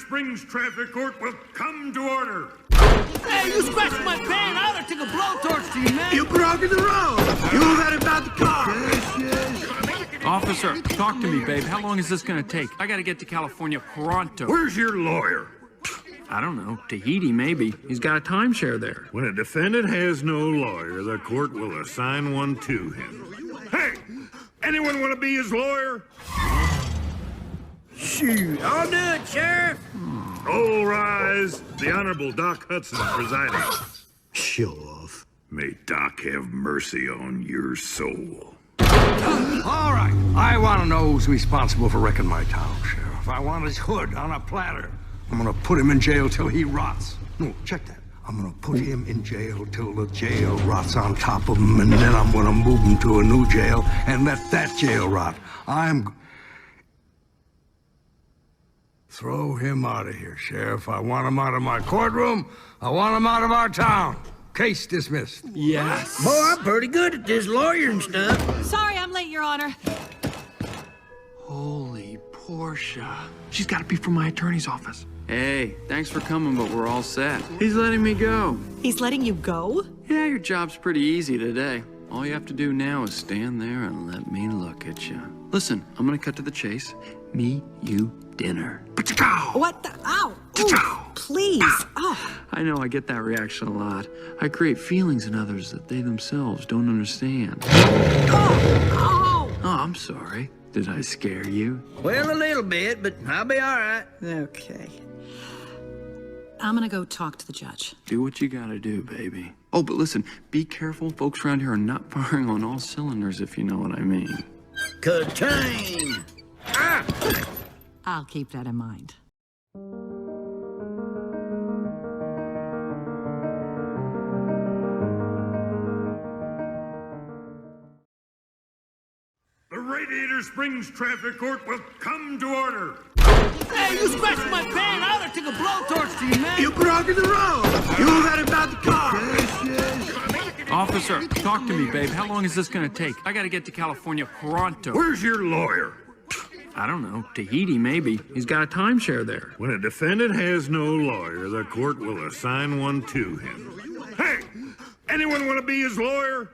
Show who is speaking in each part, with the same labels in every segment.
Speaker 1: Springs Traffic Court will come to order.
Speaker 2: Hey, you scratched my pan. I ought to take a blowtorch to you, man.
Speaker 3: You blocking the road. You heard about the car.
Speaker 4: Officer, talk to me, babe. How long is this gonna take? I gotta get to California pronto.
Speaker 1: Where's your lawyer?
Speaker 4: I don't know. Tahiti, maybe. He's got a timeshare there.
Speaker 1: When a defendant has no lawyer, the court will assign one to him. Hey, anyone want to be his lawyer?
Speaker 3: Shoot, I'll do it, Sheriff.
Speaker 1: All rise. The Honorable Doc Hudson presiding.
Speaker 3: Show off.
Speaker 1: May Doc have mercy on your soul.
Speaker 5: All right, I want to know who's responsible for wrecking my town, Sheriff. I want his hood on a platter. I'm gonna put him in jail till he rots. No, check that. I'm gonna put him in jail till the jail rots on top of him, and then I'm gonna move him to a new jail and let that jail rot. Throw him out of here, Sheriff. I want him out of my courtroom. I want him out of our town. Case dismissed.
Speaker 4: Yes.
Speaker 3: Boy, I'm pretty good at this lawyering stuff.
Speaker 6: Sorry, I'm late, Your Honor.
Speaker 4: Holy Portia. She's gotta be from my attorney's office. Hey, thanks for coming, but we're all set. He's letting me go.
Speaker 6: He's letting you go?
Speaker 4: Yeah, your job's pretty easy today. All you have to do now is stand there and let me look at you. Listen, I'm gonna cut to the chase. Me, you, dinner.
Speaker 6: What the? Ow! Ooh, please! Oh.
Speaker 4: I know I get that reaction a lot. I create feelings in others that they themselves don't understand.
Speaker 6: Oh!
Speaker 4: Oh, I'm sorry. Did I scare you?
Speaker 3: Well, a little bit, but I'll be all right.
Speaker 6: Okay. I'm gonna go talk to the judge.
Speaker 4: Do what you gotta do, baby. Oh, but listen, be careful. Folks around here are not firing on all cylinders, if you know what I mean.
Speaker 3: Ka-ching! Ah!
Speaker 6: I'll keep that in mind.
Speaker 1: The Radiator Springs Traffic Court will come to order.
Speaker 2: Hey, you scratched my pan. I ought to take a blowtorch to you, man.
Speaker 3: You blocking the road. You heard about the car.
Speaker 4: Officer, talk to me, babe. How long is this gonna take? I gotta get to California pronto.
Speaker 1: Where's your lawyer?
Speaker 4: I don't know. Tahiti, maybe. He's got a timeshare there.
Speaker 1: When a defendant has no lawyer, the court will assign one to him. Hey, anyone want to be his lawyer?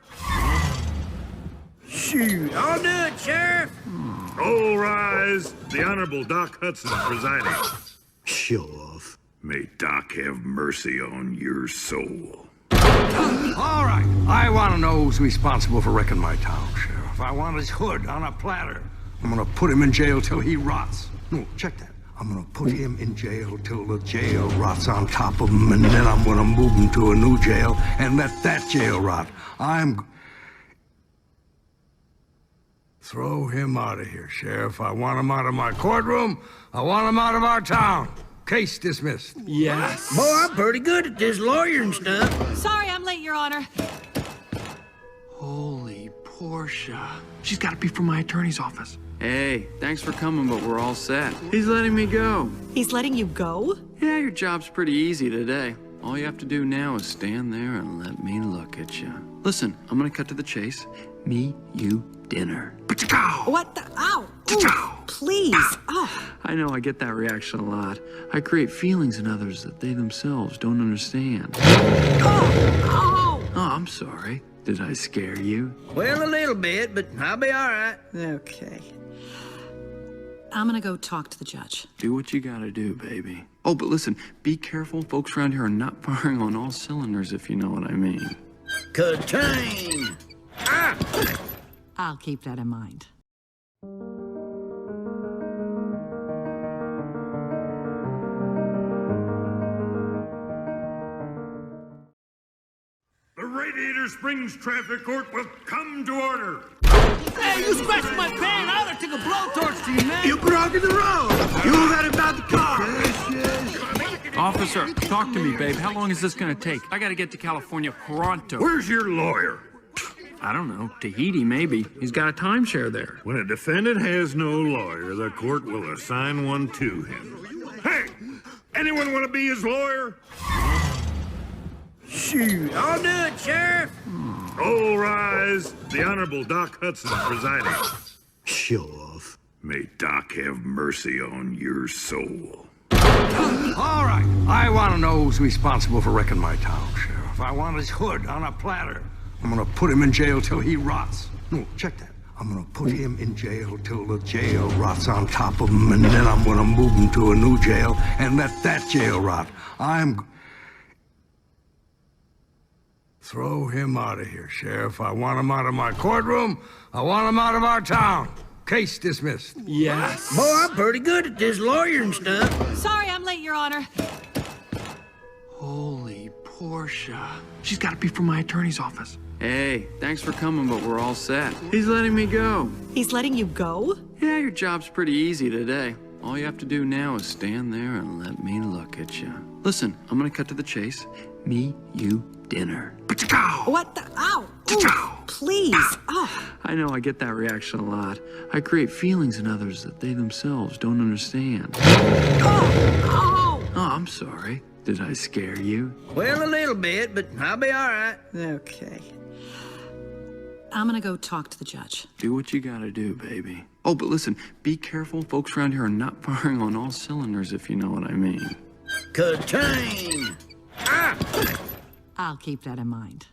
Speaker 3: Shoot, I'll do it, Sheriff.
Speaker 1: All rise. The Honorable Doc Hudson presiding.
Speaker 3: Show off.
Speaker 1: May Doc have mercy on your soul.
Speaker 5: All right, I want to know who's responsible for wrecking my town, Sheriff. I want his hood on a platter. I'm gonna put him in jail till he rots. No, check that. I'm gonna put him in jail till the jail rots on top of him, and then I'm gonna move him to a new jail and let that jail rot. Throw him out of here, Sheriff. I want him out of my courtroom. I want him out of our town. Case dismissed.
Speaker 4: Yes.
Speaker 3: Boy, I'm pretty good at this lawyering stuff.
Speaker 6: Sorry, I'm late, Your Honor.
Speaker 4: Holy Portia. She's gotta be from my attorney's office. Hey, thanks for coming, but we're all set. He's letting me go.
Speaker 6: He's letting you go?
Speaker 4: Yeah, your job's pretty easy today. All you have to do now is stand there and let me look at you. Listen, I'm gonna cut to the chase. Me, you, dinner.
Speaker 6: What the? Ow! Ooh, please! Oh.
Speaker 4: I know I get that reaction a lot. I create feelings in others that they themselves don't understand.
Speaker 6: Oh!
Speaker 4: Oh, I'm sorry. Did I scare you?
Speaker 3: Well, a little bit, but I'll be all right.
Speaker 6: Okay. I'm gonna go talk to the judge.
Speaker 4: Do what you gotta do, baby. Oh, but listen, be careful. Folks around here are not firing on all cylinders, if you know what I mean.
Speaker 3: Ka-ching! Ah!
Speaker 6: I'll keep that in mind.
Speaker 1: The Radiator Springs Traffic Court will come to order.
Speaker 2: Hey, you scratched my pan. I ought to take a blowtorch to you, man.
Speaker 3: You blocking the road. You heard about the car.
Speaker 4: Officer, talk to me, babe. How long is this gonna take? I gotta get to California pronto.
Speaker 1: Where's your lawyer?
Speaker 4: I don't know. Tahiti, maybe. He's got a timeshare there.
Speaker 1: When a defendant has no lawyer, the court will assign one to him. Hey, anyone want to be his lawyer?
Speaker 3: Shoot, I'll do it, Sheriff.
Speaker 1: All rise. The Honorable Doc Hudson presiding.
Speaker 3: Show off.
Speaker 1: May Doc have mercy on your soul.
Speaker 5: All right. I want to know who's responsible for wrecking my town, Sheriff. I want his hood on a platter. I'm gonna put him in jail till he rots. No, check that. I'm gonna put him in jail till the jail rots on top of him, and then I'm gonna move him to a new jail and let that jail rot. Throw him out of here, Sheriff. I want him out of my courtroom. I want him out of our town. Case dismissed.
Speaker 4: Yes.
Speaker 3: Boy, I'm pretty good at this lawyering stuff.
Speaker 6: Sorry, I'm late, Your Honor.
Speaker 4: Holy Portia. She's got to be from my attorney's office. Hey, thanks for coming, but we're all set. He's letting me go.
Speaker 6: He's letting you go?
Speaker 4: Yeah, your job's pretty easy today. All you have to do now is stand there and let me look at you. Listen, I'm gonna cut to the chase. Me, you, dinner.
Speaker 6: What the? Ow! Ooh, please! Oh.
Speaker 4: I know I get that reaction a lot. I create feelings in others that they themselves don't understand.
Speaker 6: Oh!
Speaker 4: Oh, I'm sorry. Did I scare you?
Speaker 3: Well, a little bit, but I'll be all right.
Speaker 6: Okay. I'm gonna go talk to the judge.
Speaker 4: Do what you gotta do, baby. Oh, but listen, be careful. Folks around here are not firing on all cylinders, if you know what I mean.
Speaker 3: Contain!
Speaker 6: I'll keep that in mind.